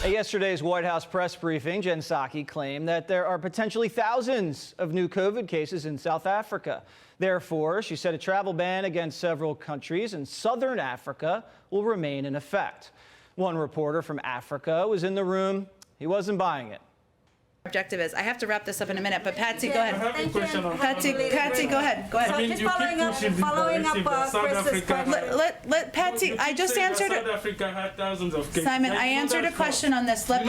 At yesterday's White House press briefing, Jen Psaki claimed that there are potentially thousands of new COVID cases in South Africa. Therefore, she said a travel ban against several countries in southern Africa will remain in effect. One reporter from Africa was in the room. He wasn't buying it. Objective is. I have to wrap this up in a minute, but Patsy, go ahead. Patsy, go ahead. Go ahead. So just following up Chris's question. Let Patsy. I just answered it. South Africa had thousands of cases. Simon, I answered a question on this. Let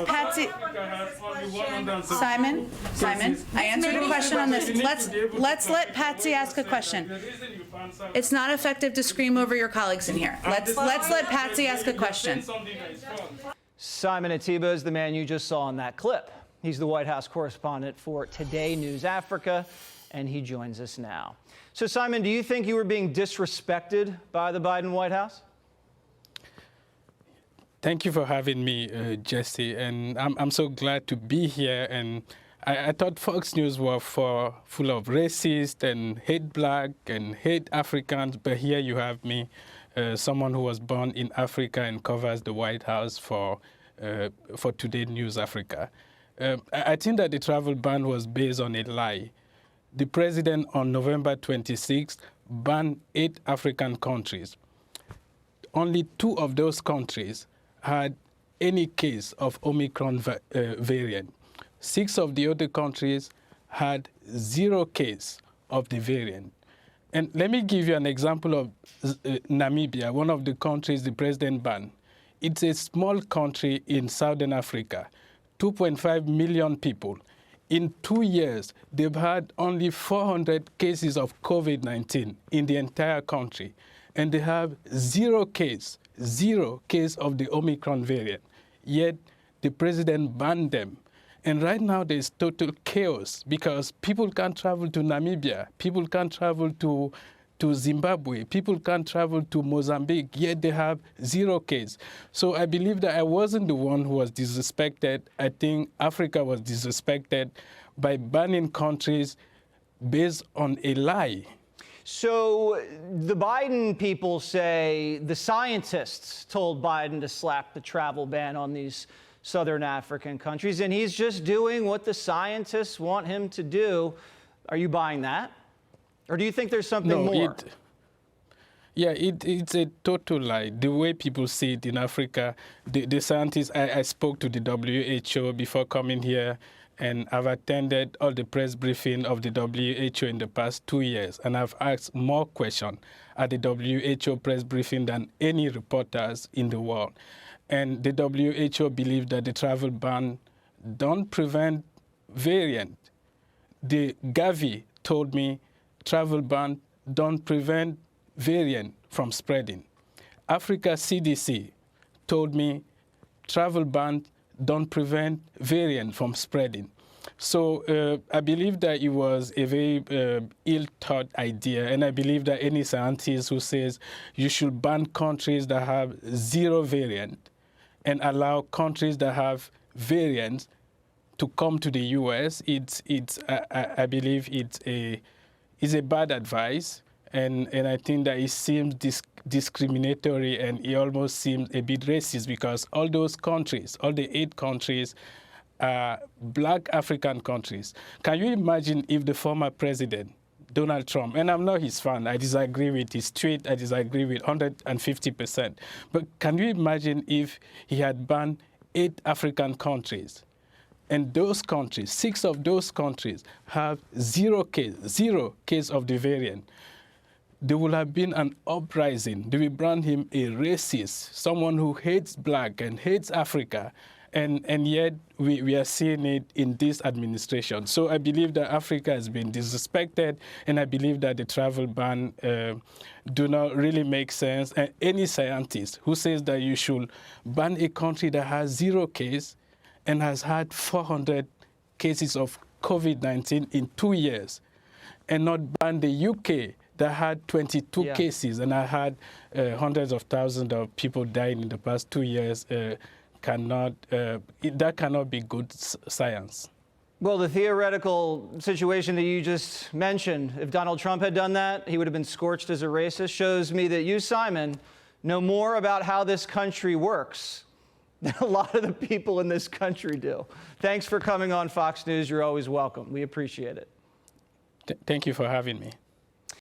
Patsy. Simon, I answered a question on this. Let's let Patsy ask a question. It's not effective to scream over your colleagues in here. Let's let Patsy ask a question. Simon Ateba is the man you just saw in that clip. He's the White House correspondent for Today News Africa, and he joins us now. So, Simon, do you think you were being disrespected by the Biden White House? Thank you for having me, Jesse, and I'm so glad to be here. And I thought Fox News were full of racist and hate black and hate Africans, but here you have me, someone who was born in Africa and covers the White House for Today News Africa. I think that the travel ban was based on a lie. The president on November 26th banned 8 African countries. Only 2 of those countries had any case of Omicron variant. 6 of the other countries had 0 case of the variant. And let me give you an example of Namibia, one of the countries the president banned. It's a small country in southern Africa, 2.5 million people. In 2 years, they've had only 400 cases of COVID-19 in the entire country. And they have 0 case of the Omicron variant. Yet the president banned them. And right now there's total chaos because people can't travel to Namibia, people can't travel to Zimbabwe, people can't travel to Mozambique, yet they have 0 case. So I believe that I wasn't the one who was disrespected. I think Africa was disrespected by banning countries based on a lie. So the Biden people say the scientists told Biden to slap the travel ban on these southern African countries, and he's just doing what the scientists want him to do. Are you buying that? Or do you think there's something more? It's a total lie. The way people see it in Africa, the scientists, I spoke to the WHO before coming here, and I've attended all the press briefing of the WHO in the past 2 years, and I've asked more questions at the WHO press briefing than any reporters in the world. And the WHO believes that the travel ban don't prevent variant. The Gavi told me travel ban don't prevent variant from spreading. Africa CDC told me travel ban don't prevent variant from spreading. So I believe that it was a very ill-thought idea, and I believe that any scientist who says you should ban countries that have 0 variant and allow countries that have variants to come to the U.S., I believe it's a bad advice, and I think that it seems discriminatory, and it almost seems a bit racist because all those countries, all the 8 countries, are black African countries. Can you imagine if the former president, Donald Trump, and I'm not his fan, I disagree with his tweet, I disagree with 150%, but can you imagine if he had banned 8 African countries, and those countries, 6 of those countries have 0 case of the variant? There would have been an uprising. They will brand him a racist, someone who hates black and hates Africa, and yet we are seeing it in this administration. So I believe that Africa has been disrespected, and I believe that the travel ban do not really make sense. And any scientist who says that you should ban a country that has 0 case and has had 400 cases of COVID-19 in 2 years, and not ban the UK that had 22 cases, and I had hundreds of thousands of people dying in the past 2 years, that cannot be good science. Well, the theoretical situation that you just mentioned, if Donald Trump had done that, he would have been scorched as a racist, shows me that you, Simon, know more about how this country works than a lot of the people in this country do. Thanks for coming on Fox News. You're always welcome. We appreciate it. Thank you for having me.